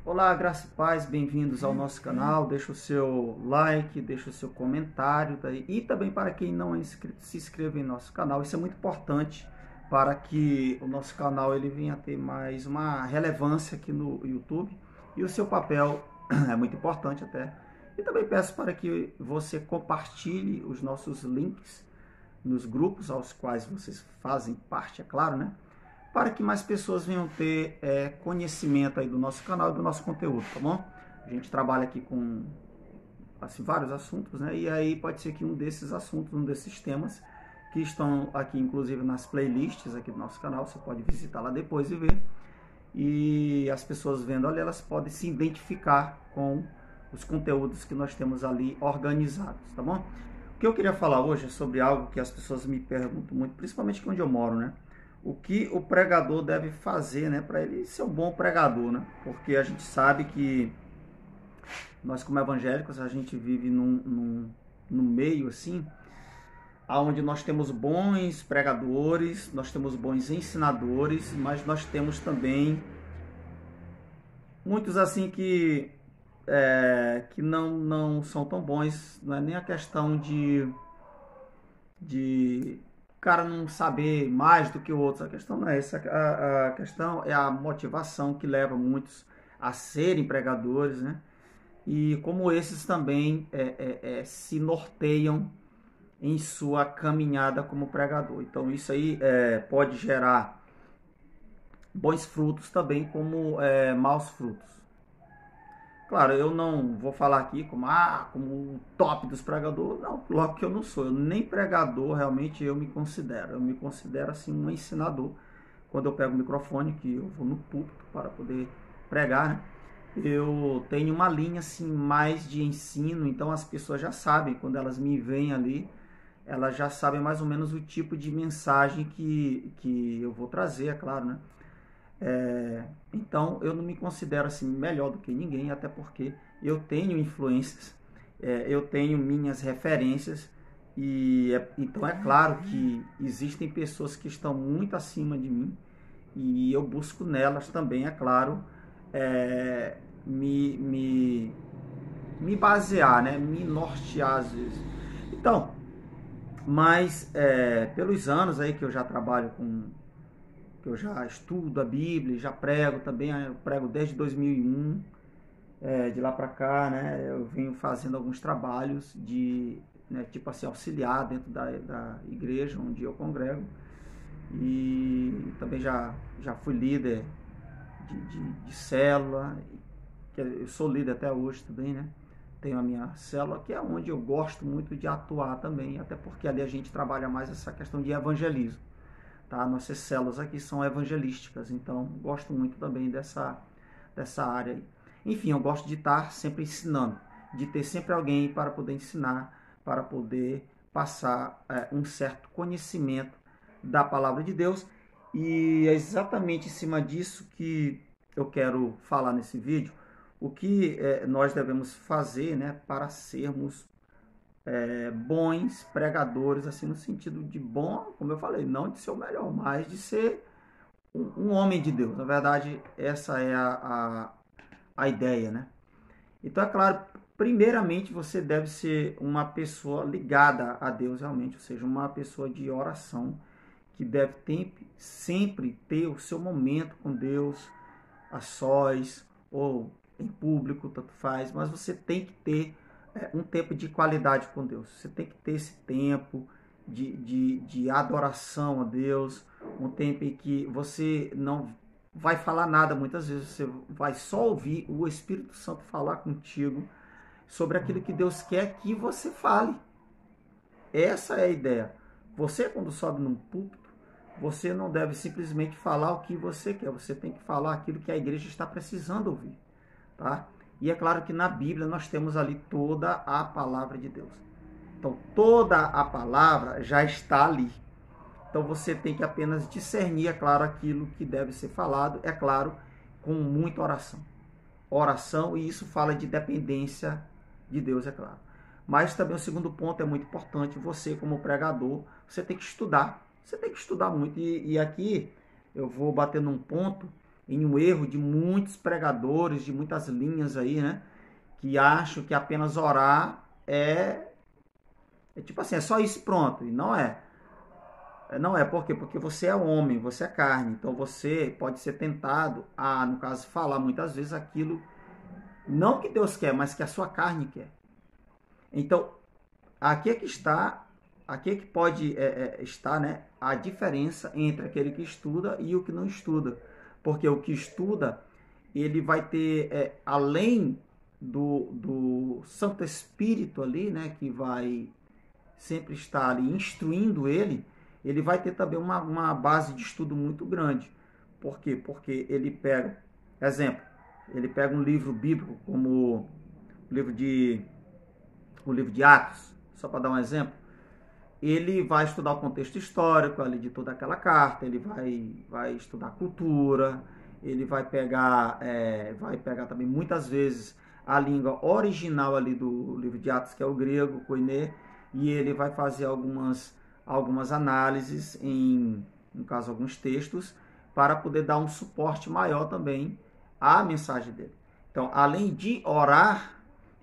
Olá, graça e paz, bem-vindos ao nosso canal. Deixa o seu like, deixa o seu comentário daí. E também para quem não é inscrito, se inscreva em nosso canal. Isso é muito importante para que o nosso canal ele venha a ter mais uma relevância aqui no YouTube. E o seu papel é muito importante até. E também peço para que você compartilhe os nossos links nos grupos aos quais vocês fazem parte, é claro, né? Para que mais pessoas venham ter conhecimento aí do nosso canal e do nosso conteúdo, tá bom? A gente trabalha aqui com assim, vários assuntos, né? E aí pode ser que um desses assuntos, um desses temas, que estão aqui inclusive nas playlists aqui do nosso canal, você pode visitar lá depois e ver. E as pessoas vendo ali, elas podem se identificar com os conteúdos que nós temos ali organizados, tá bom? O que eu queria falar hoje é sobre algo que as pessoas me perguntam muito, principalmente aqui onde eu moro, né? O que o pregador deve fazer, né, para ele ser um bom pregador, né? Porque a gente sabe que nós como evangélicos, a gente vive num meio assim, onde nós temos bons pregadores, nós temos bons ensinadores, mas nós temos também muitos assim que não são tão bons. Não é nem a questão de o cara não saber mais do que o outro. A questão não é essa. A questão é a motivação que leva muitos a serem pregadores, né? E como esses também se norteiam em sua caminhada como pregador. Então isso aí pode gerar bons frutos também como maus frutos. Claro, eu não vou falar aqui como o top dos pregadores, não, logo que eu não sou, eu nem pregador realmente eu me considero assim um ensinador. Quando eu pego o microfone, que eu vou no púlpito para poder pregar, né? Eu tenho uma linha assim mais de ensino, então as pessoas já sabem, quando elas me veem ali, elas já sabem mais ou menos o tipo de mensagem que eu vou trazer, é claro, né? Então eu não me considero assim melhor do que ninguém, até porque eu tenho influências, eu tenho minhas referências então é claro que existem pessoas que estão muito acima de mim e eu busco nelas também, é claro, é, me, me, me basear, né? Me nortear às vezes. Então, mas pelos anos aí que eu já trabalho que eu já estudo a Bíblia, já prego também, eu prego desde 2001, de lá para cá, né, eu venho fazendo alguns trabalhos né, tipo assim, auxiliar dentro da igreja onde eu congrego, e também já fui líder de célula, que eu sou líder até hoje também, né, tenho a minha célula, que é onde eu gosto muito de atuar também, até porque ali a gente trabalha mais essa questão de evangelismo. Tá? Nossas células aqui são evangelísticas, então gosto muito também dessa área aí. Enfim, eu gosto de estar sempre ensinando, de ter sempre alguém para poder ensinar, para poder passar um certo conhecimento da palavra de Deus. E é exatamente em cima disso que eu quero falar nesse vídeo, o que nós devemos fazer, né, para sermos bons pregadores, assim, no sentido de bom, como eu falei, não de ser o melhor, mas de ser um homem de Deus. Na verdade, essa é a ideia, né? Então, é claro, primeiramente você deve ser uma pessoa ligada a Deus realmente, ou seja, uma pessoa de oração, que deve sempre ter o seu momento com Deus, a sós ou em público, tanto faz, mas você tem que ter um tempo de qualidade com Deus. Você tem que ter esse tempo de adoração a Deus, um tempo em que você não vai falar nada, muitas vezes você vai só ouvir o Espírito Santo falar contigo sobre aquilo que Deus quer que você fale. Essa é a ideia. Você, quando sobe num púlpito, você não deve simplesmente falar o que você quer, você tem que falar aquilo que a igreja está precisando ouvir, tá? E é claro que na Bíblia nós temos ali toda a palavra de Deus. Então toda a palavra já está ali. Então você tem que apenas discernir, é claro, aquilo que deve ser falado, é claro, com muita oração. Oração, e isso fala de dependência de Deus, é claro. Mas também o segundo ponto é muito importante, você como pregador, você tem que estudar. Você tem que estudar muito. E aqui eu vou bater num ponto em um erro de muitos pregadores, de muitas linhas aí, né? Que acham que apenas orar é tipo assim, é só isso e pronto. E não é. Não é, por quê? Porque você é homem, você é carne. Então você pode ser tentado a, no caso, falar muitas vezes aquilo, não que Deus quer, mas que a sua carne quer. Então, aqui é que está, aqui é que pode estar, né, a diferença entre aquele que estuda e o que não estuda. Porque o que estuda, ele vai ter, além do Santo Espírito ali, né, que vai sempre estar ali instruindo ele vai ter também uma base de estudo muito grande. Por quê? Porque ele pega, exemplo, ele pega um livro bíblico como o livro de, o livro de Atos, só para dar um exemplo, ele vai estudar o contexto histórico ali de toda aquela carta, ele vai estudar cultura, ele vai pegar também muitas vezes a língua original ali do livro de Atos, que é o grego, koiné, e ele vai fazer algumas análises no caso, alguns textos, para poder dar um suporte maior também à mensagem dele. Então, além de orar,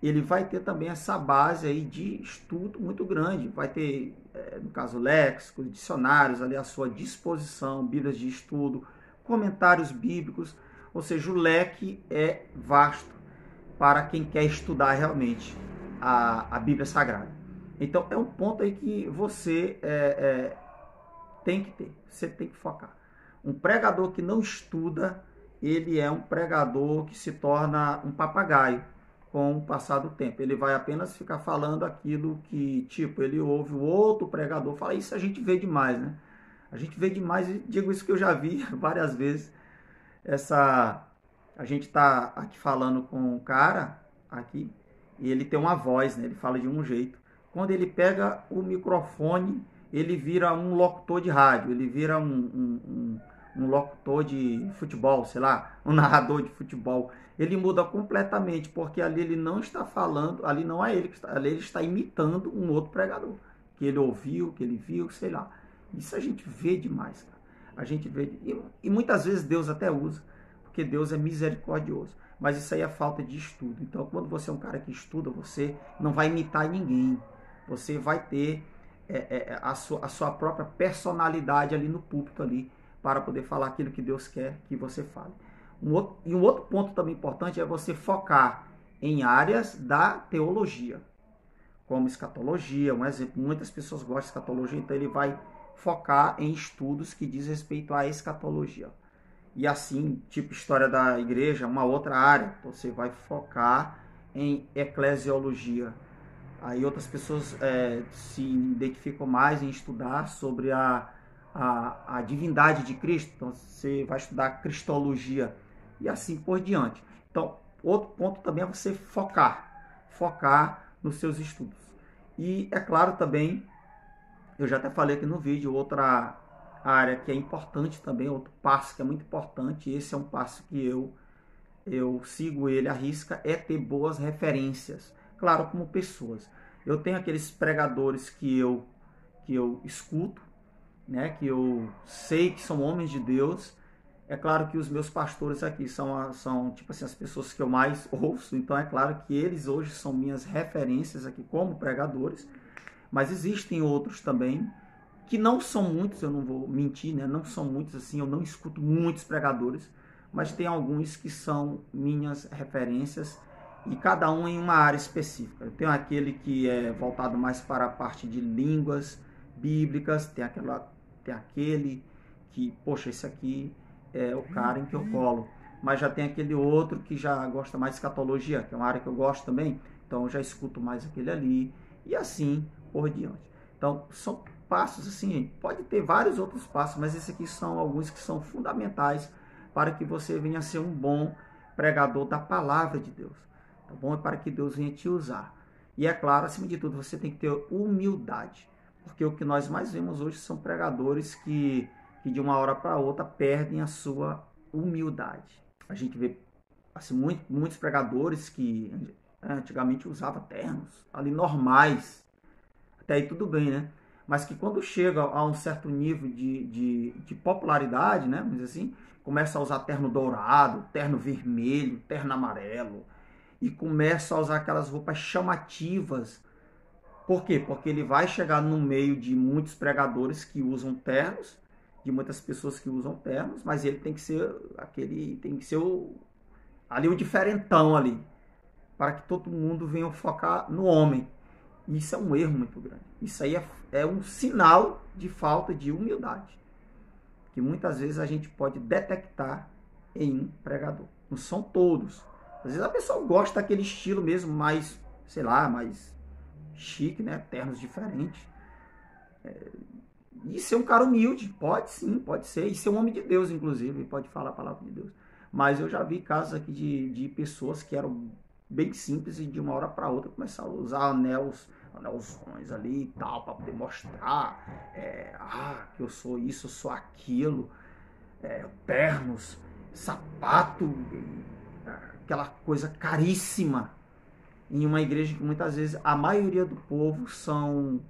ele vai ter também essa base aí de estudo muito grande. Vai ter, no caso, léxicos, dicionários ali à sua disposição, bíblias de estudo, comentários bíblicos, ou seja, o leque é vasto para quem quer estudar realmente a Bíblia Sagrada. Então, é um ponto aí que você tem que ter, você tem que focar. Um pregador que não estuda, ele é um pregador que se torna um papagaio com o passar do tempo. Ele vai apenas ficar falando aquilo que, tipo, ele ouve o outro pregador falar. Isso a gente vê demais, né? A gente vê demais, e digo isso que eu já vi várias vezes. A gente tá aqui falando com um cara aqui, e ele tem uma voz, né? Ele fala de um jeito. Quando ele pega o microfone, ele vira um locutor de rádio, ele vira um locutor de futebol, sei lá, um narrador de futebol. Ele muda completamente, porque ali ele não está falando, ali não é ele que está, ali ele está imitando um outro pregador, que ele ouviu, que ele viu, sei lá. Isso a gente vê demais, cara. A gente vê, e muitas vezes Deus até usa, porque Deus é misericordioso. Mas isso aí é falta de estudo. Então, quando você é um cara que estuda, você não vai imitar ninguém. Você vai ter a sua própria personalidade ali no púlpito ali, para poder falar aquilo que Deus quer que você fale. Um outro ponto também importante é você focar em áreas da teologia, como escatologia, um exemplo, muitas pessoas gostam de escatologia, então ele vai focar em estudos que diz respeito à escatologia. E assim, tipo história da igreja, uma outra área, você vai focar em eclesiologia. Aí outras pessoas se identificam mais em estudar sobre a divindade de Cristo. Então você vai estudar cristologia e assim por diante. Então, outro ponto também é você focar nos seus estudos. E é claro também, eu já até falei aqui no vídeo, outra área que é importante também, outro passo que é muito importante, esse é um passo que eu sigo ele à risca, é ter boas referências. Claro, como pessoas. Eu tenho aqueles pregadores que eu escuto, né, que eu sei que são homens de Deus. É claro que os meus pastores aqui são tipo assim, as pessoas que eu mais ouço, então é claro que eles hoje são minhas referências aqui como pregadores, mas existem outros também, que não são muitos, eu não vou mentir, né, não são muitos assim, eu não escuto muitos pregadores, mas tem alguns que são minhas referências, e cada um em uma área específica. Eu tenho aquele que é voltado mais para a parte de línguas bíblicas, tem aquele que, poxa, esse aqui é o cara em que eu colo. Mas já tem aquele outro que já gosta mais de escatologia, que é uma área que eu gosto também, então eu já escuto mais aquele ali, e assim por diante. Então, são passos assim, pode ter vários outros passos, mas esses aqui são alguns que são fundamentais para que você venha a ser um bom pregador da palavra de Deus, tá bom? É para que Deus venha te usar. E é claro, acima de tudo, você tem que ter humildade, porque o que nós mais vemos hoje são pregadores que de uma hora para outra perdem a sua humildade. A gente vê assim, muitos pregadores que antigamente usavam ternos ali normais, até aí tudo bem, né? mas que quando chega a um certo nível de popularidade, né, vamos dizer assim, começa a usar terno dourado, terno vermelho, terno amarelo, e começa a usar aquelas roupas chamativas. Por quê? Porque ele vai chegar no meio de muitos pregadores que usam ternos, de muitas pessoas que usam ternos, mas ele tem que ser aquele, tem que ser ali o diferentão ali, para que todo mundo venha focar no homem. Isso é um erro muito grande. Isso aí é um sinal de falta de humildade, que muitas vezes a gente pode detectar em um pregador. Não são todos. Às vezes a pessoa gosta daquele estilo mesmo, mais, sei lá, mais chique, né? Ternos diferentes. E ser um cara humilde, pode sim, pode ser. E ser um homem de Deus, inclusive, pode falar a palavra de Deus. Mas eu já vi casos aqui de pessoas que eram bem simples e de uma hora para outra começaram a usar anelzões ali e tal, para poder mostrar que eu sou isso, eu sou aquilo, ternos, sapato, aquela coisa caríssima, em uma igreja que muitas vezes a maioria do povo são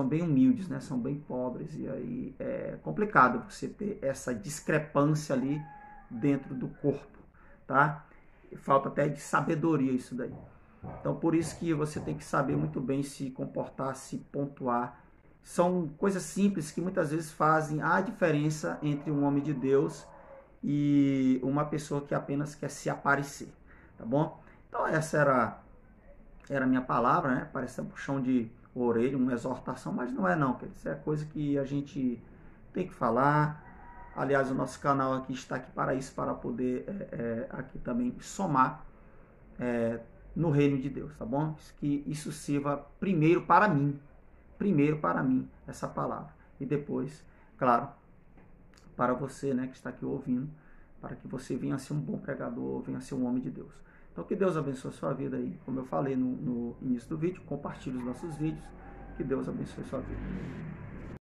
bem humildes, né? São bem pobres, e aí é complicado você ter essa discrepância ali dentro do corpo, tá? Falta até de sabedoria isso daí. Então, por isso que você tem que saber muito bem se comportar, se pontuar. São coisas simples que muitas vezes fazem a diferença entre um homem de Deus e uma pessoa que apenas quer se aparecer, tá bom? Então, essa era a minha palavra, né? Parece um puxão de orelha, uma exortação, mas não é não, isso é coisa que a gente tem que falar. Aliás, o nosso canal aqui está aqui para isso, para poder aqui também somar no reino de Deus, tá bom? Que isso sirva primeiro para mim, essa palavra, e depois, claro, para você, né, que está aqui ouvindo, para que você venha a ser um bom pregador, venha a ser um homem de Deus. Então, que Deus abençoe a sua vida aí. Como eu falei no início do vídeo, compartilhe os nossos vídeos. Que Deus abençoe a sua vida.